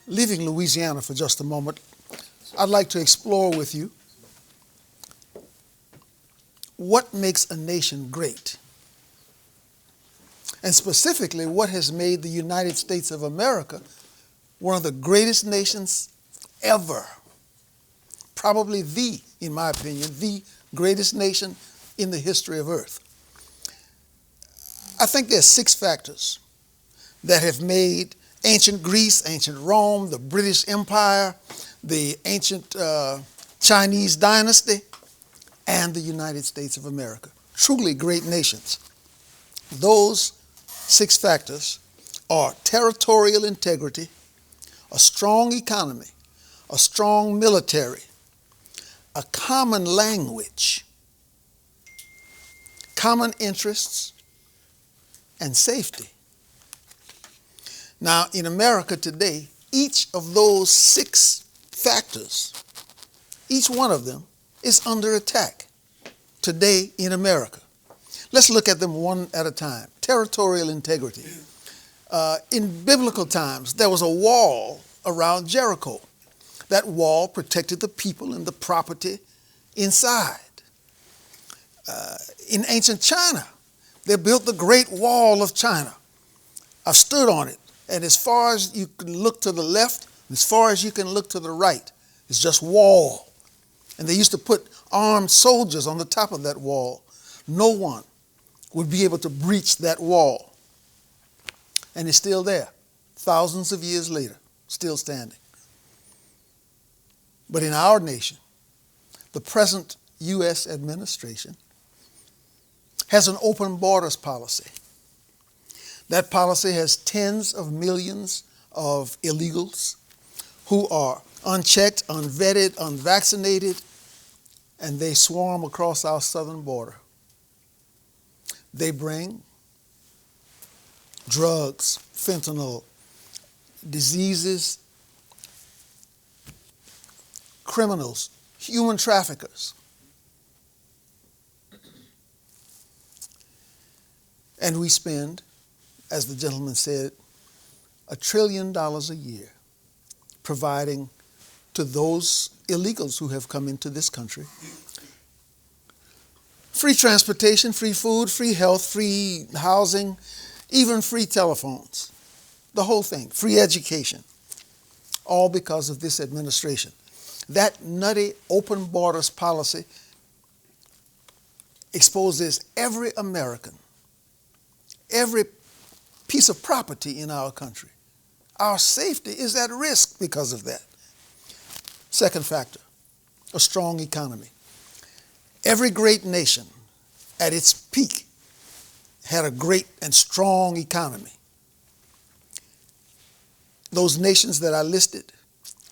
Leaving Louisiana for just a moment, I'd like to explore with you what makes a nation great, and specifically what has made the United States of America one of the greatest nations ever. Probably in my opinion, the greatest nation in the history of Earth. I think there's 6 factors that have made ancient Greece, ancient Rome, the British Empire, the ancient Chinese dynasty, and the United States of America truly great nations. Those 6 factors are territorial integrity, a strong economy, a strong military, a common language, common interests, and safety. Now, in America today, each of those 6 factors, each one of them is under attack today in America. Let's look at them one at a time. Territorial integrity. In biblical times, there was a wall around Jericho. That wall protected the people and the property inside. In ancient China, they built the Great Wall of China. I've stood on it, and as far as you can look to the left, as far as you can look to the right, it's just wall. And they used to put armed soldiers on the top of that wall. No one would be able to breach that wall. And it's still there, thousands of years later, still standing. But in our nation, the present U.S. administration has an open borders policy. That policy has tens of millions of illegals who are unchecked, unvetted, unvaccinated, and they swarm across our southern border. They bring drugs, fentanyl, diseases, criminals, human traffickers. And we spend, as the gentleman said, $1 trillion a year providing to those illegals who have come into this country free transportation, free food, free health, free housing, even free telephones, the whole thing, free education, all because of this administration. That nutty open borders policy exposes every American, every piece of property in our country. Our safety is at risk because of that. Second factor, a strong economy. Every great nation at its peak had a great and strong economy. Those nations that I listed,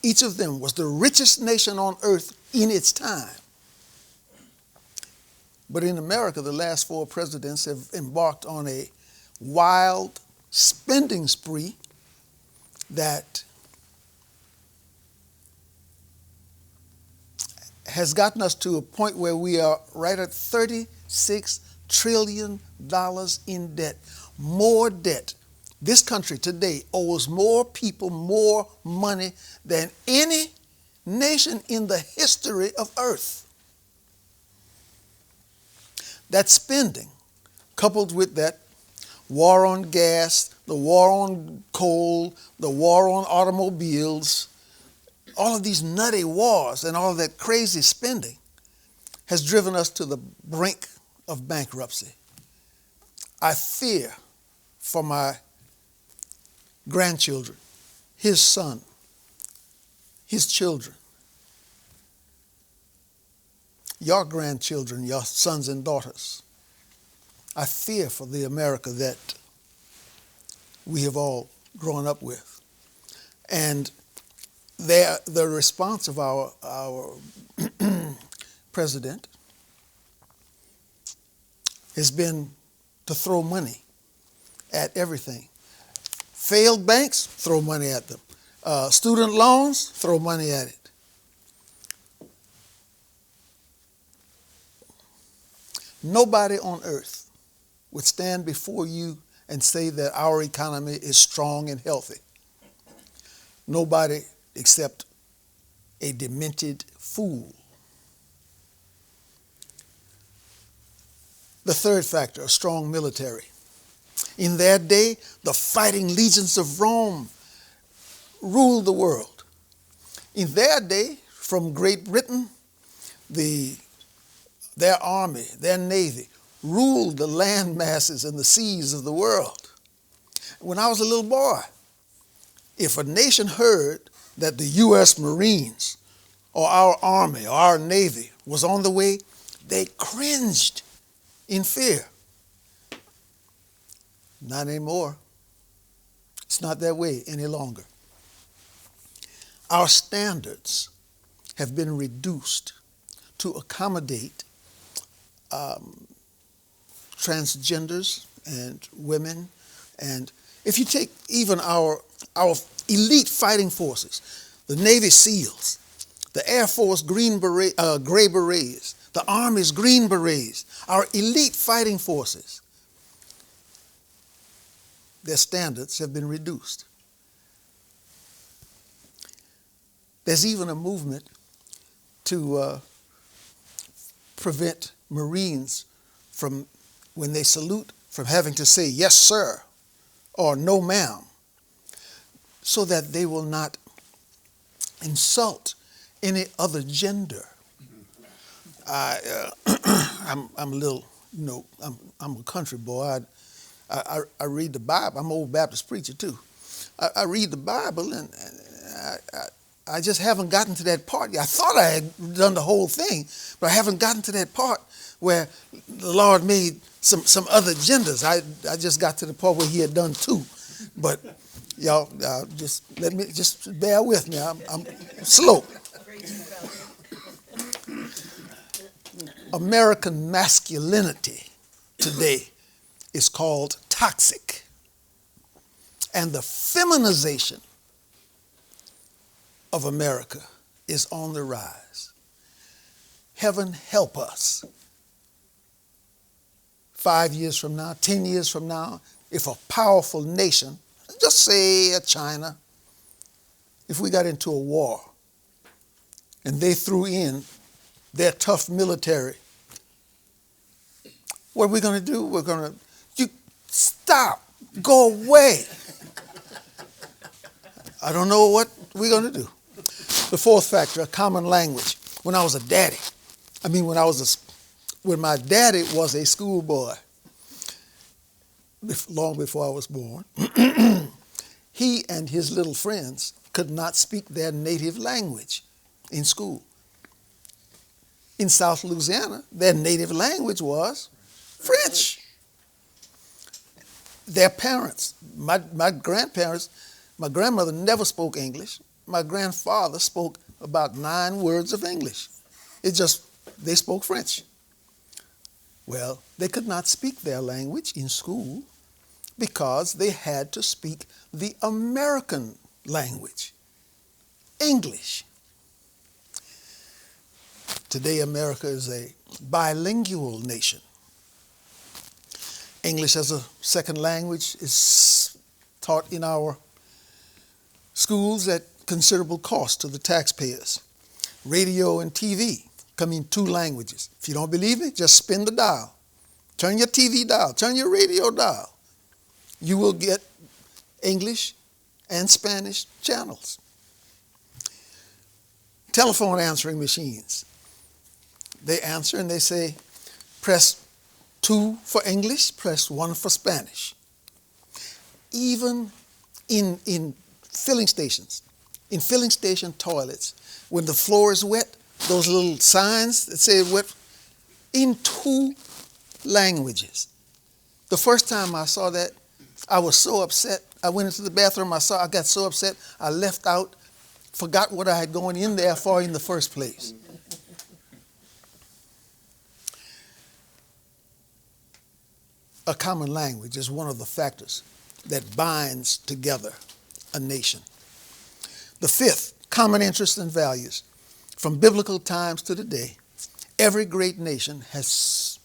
each of them was the richest nation on earth in its time. But in America, the last 4 presidents have embarked on a wild spending spree that has gotten us to a point where we are right at $36 trillion in debt. More debt. This country today owes more people more money than any nation in the history of earth. That spending, coupled with that war on gas, the war on coal, the war on automobiles, all of these nutty wars and all of that crazy spending has driven us to the brink of bankruptcy. I fear for my grandchildren, his son, his children, your grandchildren, your sons and daughters. I fear for the America that we have all grown up with. And the response of our president has been to throw money at everything. Failed banks, throw money at them. Student loans, throw money at it. Nobody on earth would stand before you and say that our economy is strong and healthy. Nobody except a demented fool. The third factor, a strong military. In their day, the fighting legions of Rome ruled the world. In their day, from Great Britain, their army, their navy, ruled the land masses and the seas of the world. When I was a little boy, if a nation heard that the U.S. Marines or our army or our navy was on the way, they cringed in fear. Not anymore. It's not that way any longer. Our standards have been reduced to accommodate transgenders and women. And if you take even our elite fighting forces, the Navy SEALs, the Air Force Gray Berets, the Army's Green Berets, our elite fighting forces, their standards have been reduced. There's even a movement to prevent Marines from, when they salute, from having to say yes sir or no ma'am, so that they will not insult any other gender. I'm a little, I'm a country boy. I read the Bible. I'm an old Baptist preacher too. I read the Bible, and I just haven't gotten to that part yet. I thought I had done the whole thing, but I haven't gotten to that part where the Lord made some other genders. I just got to the part where He had done two. But y'all, just bear with me. I'm slow. American masculinity today is called toxic, and the feminization of America is on the rise. Heaven help us. 5 years from now, 10 years from now, if a powerful nation, just say China, if we got into a war and they threw in their tough military, what are we going to do? We're going to, you stop, go away. I don't know what we're going to do. The fourth factor, a common language. When I was a daddy, when my daddy was a schoolboy, long before I was born, he and his little friends could not speak their native language in school. In South Louisiana, their native language was French. Their parents, my grandparents, my grandmother never spoke English. My grandfather spoke about 9 words of English. They spoke French. Well, they could not speak their language in school because they had to speak the American language, English. Today, America is a bilingual nation. English as a second language is taught in our schools at considerable cost to the taxpayers. Radio and TV come in 2 languages. If you don't believe me, just spin the dial. Turn your TV dial, turn your radio dial. You will get English and Spanish channels. Telephone answering machines. They answer and they say, press 2 for English, press 1 for Spanish. Even in filling stations, in filling station toilets, when the floor is wet, those little signs that say wet, in 2 languages. The first time I saw that, I was so upset. I went into the bathroom, I got so upset, I left out, forgot what I had gone in there for in the first place. A common language is one of the factors that binds together a nation. The fifth, common interests and values. From biblical times to today, every great nation has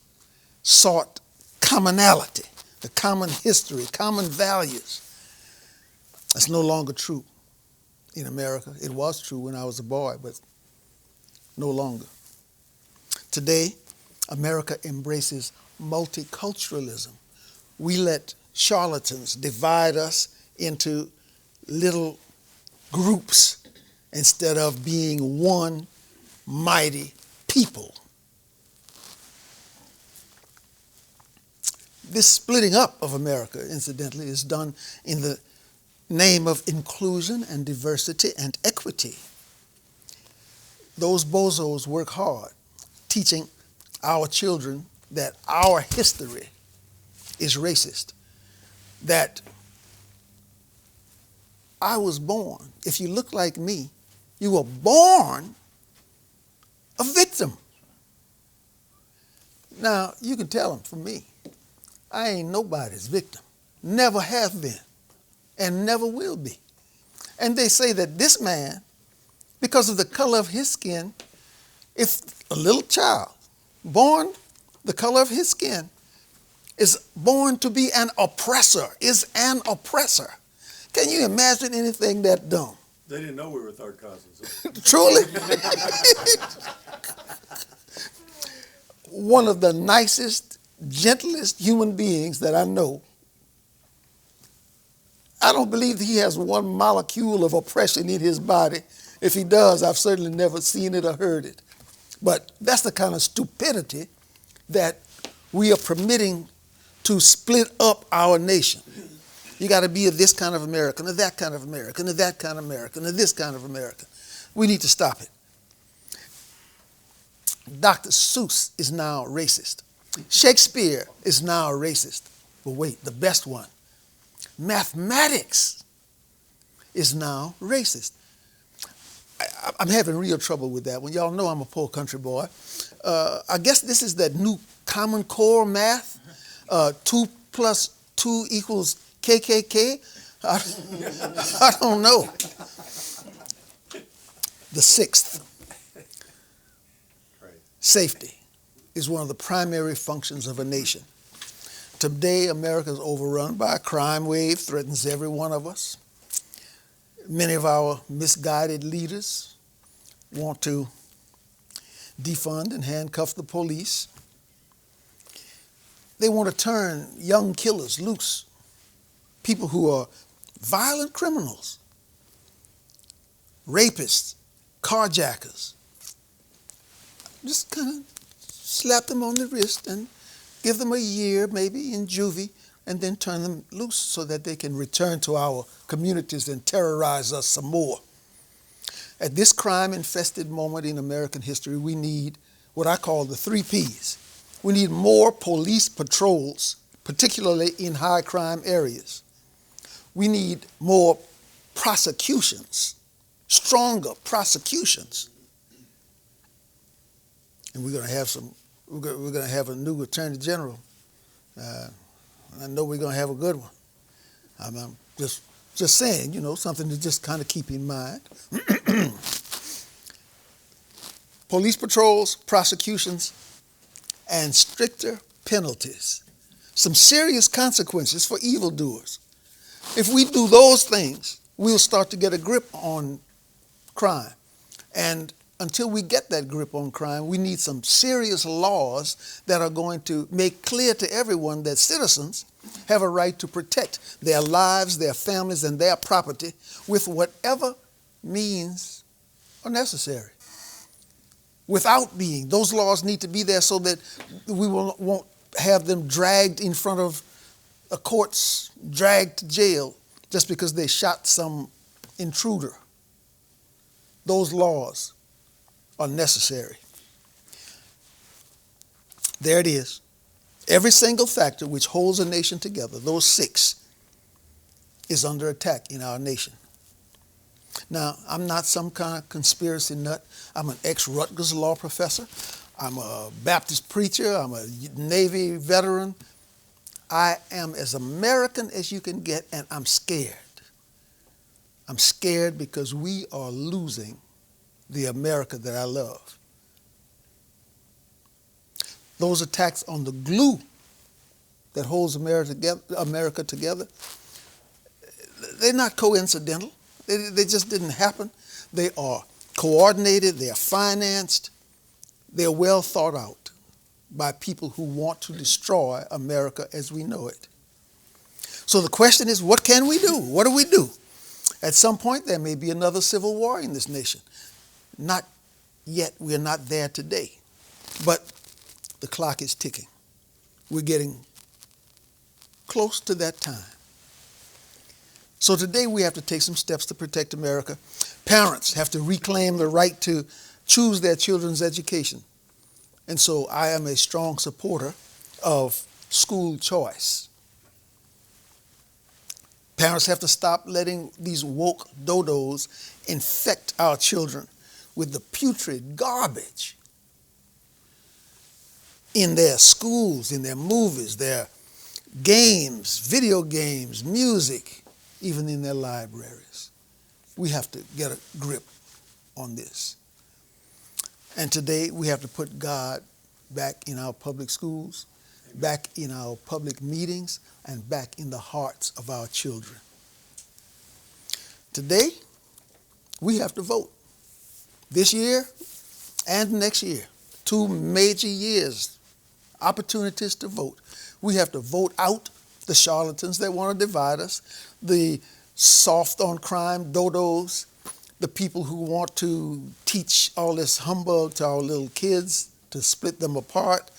sought commonality, the common history, common values. That's no longer true. in America. It was true when I was a boy, but no longer. Today, America embraces multiculturalism. We let charlatans divide us into little groups instead of being one mighty people. This splitting up of America, incidentally, is done in the name of inclusion and diversity and equity. Those bozos work hard teaching our children that our history is racist, that I was born, if you look like me, you were born a victim. Now, you can tell them from me, I ain't nobody's victim, never have been, and never will be. And they say that this man, because of the color of his skin, if a little child born the color of his skin is born to be an oppressor, is an oppressor. Can you imagine anything that dumb? They didn't know we were third cousins. Truly. One of the nicest, gentlest human beings that I know. I don't believe he has one molecule of oppression in his body. If he does, I've certainly never seen it or heard it. But that's the kind of stupidity that we are permitting to split up our nation. You got to be a this kind of American, or that kind of American, or that kind of American, or this kind of American. We need to stop it. Dr. Seuss is now racist. Shakespeare is now racist. But wait, the best one. Mathematics is now racist. I'm having real trouble with that one. Y'all know I'm a poor country boy. I guess this is that new Common Core math. 2 plus 2 equals KKK. I don't know. The sixth, safety, is one of the primary functions of a nation. Today, America is overrun by a crime wave, threatens every one of us. Many of our misguided leaders want to defund and handcuff the police. They want to turn young killers loose, people who are violent criminals, rapists, carjackers. Just kind of slap them on the wrist and give them a year maybe in juvie, and then turn them loose so that they can return to our communities and terrorize us some more. At this crime-infested moment in American history, we need what I call the 3 Ps. We need more police patrols, particularly in high crime areas. We need more prosecutions, stronger prosecutions. And we're going to have a new attorney general. I know we're going to have a good one. I'm just saying, something to just kind of keep in mind. Police patrols, prosecutions, and stricter penalties. Some serious consequences for evildoers. If we do those things, we'll start to get a grip on crime. And until we get that grip on crime, we need some serious laws that are going to make clear to everyone that citizens have a right to protect their lives, their families, and their property with whatever means are necessary. Without being, those laws need to be there so that we won't have them dragged in front of courts, dragged to jail just because they shot some intruder. Those laws are necessary. There it is. Every single factor which holds a nation together, those 6, is under attack in our nation. Now, I'm not some kind of conspiracy nut. I'm an ex-Rutgers law professor. I'm a Baptist preacher. I'm a Navy veteran. I am as American as you can get, and I'm scared. I'm scared because we are losing the America that I love. Those attacks on the glue that holds America together, they're not coincidental. They just didn't happen. They are coordinated, they are financed, they're well thought out by people who want to destroy America as we know it. So the question is, what can we do? What do we do? At some point, there may be another civil war in this nation. Not yet. We're not there today. But the clock is ticking. We're getting close to that time. So today we have to take some steps to protect America. Parents have to reclaim the right to choose their children's education. And so I am a strong supporter of school choice. Parents have to stop letting these woke dodos infect our children with the putrid garbage in their schools, in their movies, their games, video games, music, even in their libraries. We have to get a grip on this. And today we have to put God back in our public schools, back in our public meetings, and back in the hearts of our children. Today, we have to vote. This year and next year, 2 major years, opportunities to vote. We have to vote out the charlatans that want to divide us, the soft on crime dodos, the people who want to teach all this humbug to our little kids to split them apart,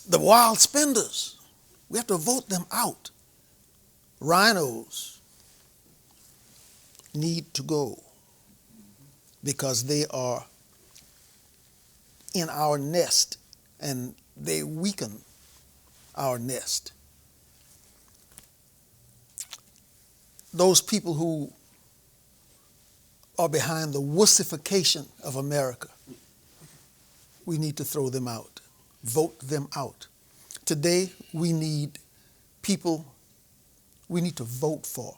the wild spenders. We have to vote them out. Rhinos need to go because they are in our nest and they weaken our nest. Those people who are behind the wussification of America, we need to throw them out, vote them out. Today, we need people we need to vote for,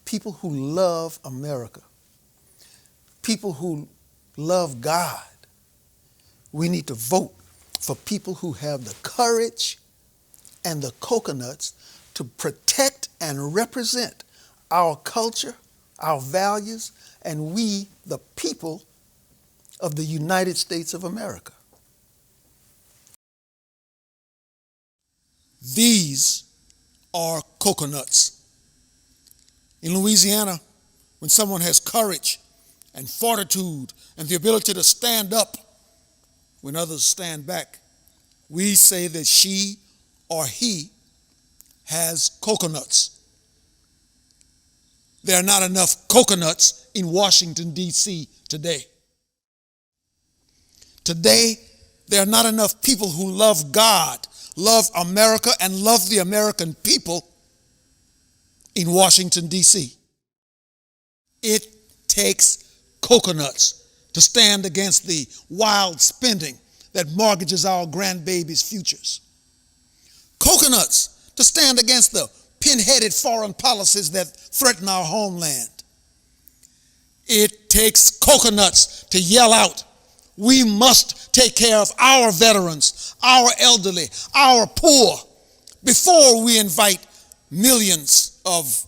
people who love America, people who love God. We need to vote for people who have the courage and the coconuts to protect and represent our culture, our values, and we, the people of the United States of America. These are coconuts. In Louisiana, when someone has courage and fortitude and the ability to stand up when others stand back, we say that she or he has coconuts. There are not enough coconuts in Washington, D.C. today. Today, there are not enough people who love God, love America, and love the American people in Washington, D.C. It takes coconuts to stand against the wild spending that mortgages our grandbabies' futures. Coconuts to stand against the pin-headed foreign policies that threaten our homeland. It takes coconuts to yell out, we must take care of our veterans, our elderly, our poor, before we invite millions of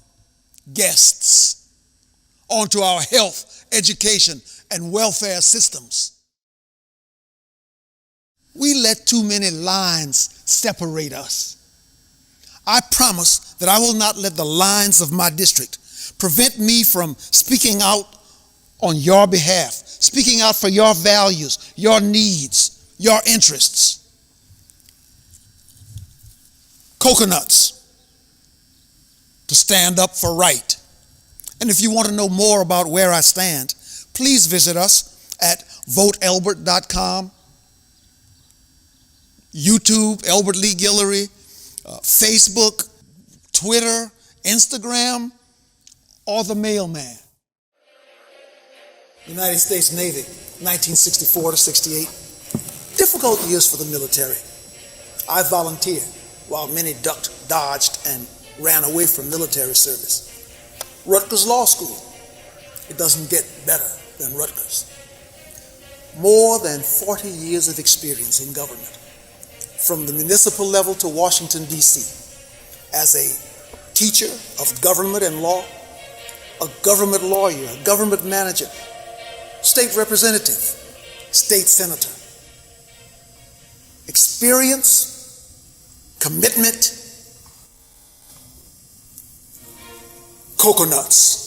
guests onto our health, education, and welfare systems. We let too many lines separate us. I promise that I will not let the lines of my district prevent me from speaking out on your behalf, speaking out for your values, your needs, your interests. Coconuts to stand up for right. And if you want to know more about where I stand, please visit us at voteelbert.com, YouTube, Elbert Lee Guillory, Facebook, Twitter, Instagram, or the mailman. United States Navy, 1964 to 68. Difficult years for the military. I volunteered while many ducked, dodged, and ran away from military service. Rutgers Law School. It doesn't get better than Rutgers. More than 40 years of experience in government, from the municipal level to Washington, D.C., as a teacher of government and law, a government lawyer, a government manager, state representative, state senator. Experience, commitment, coconuts.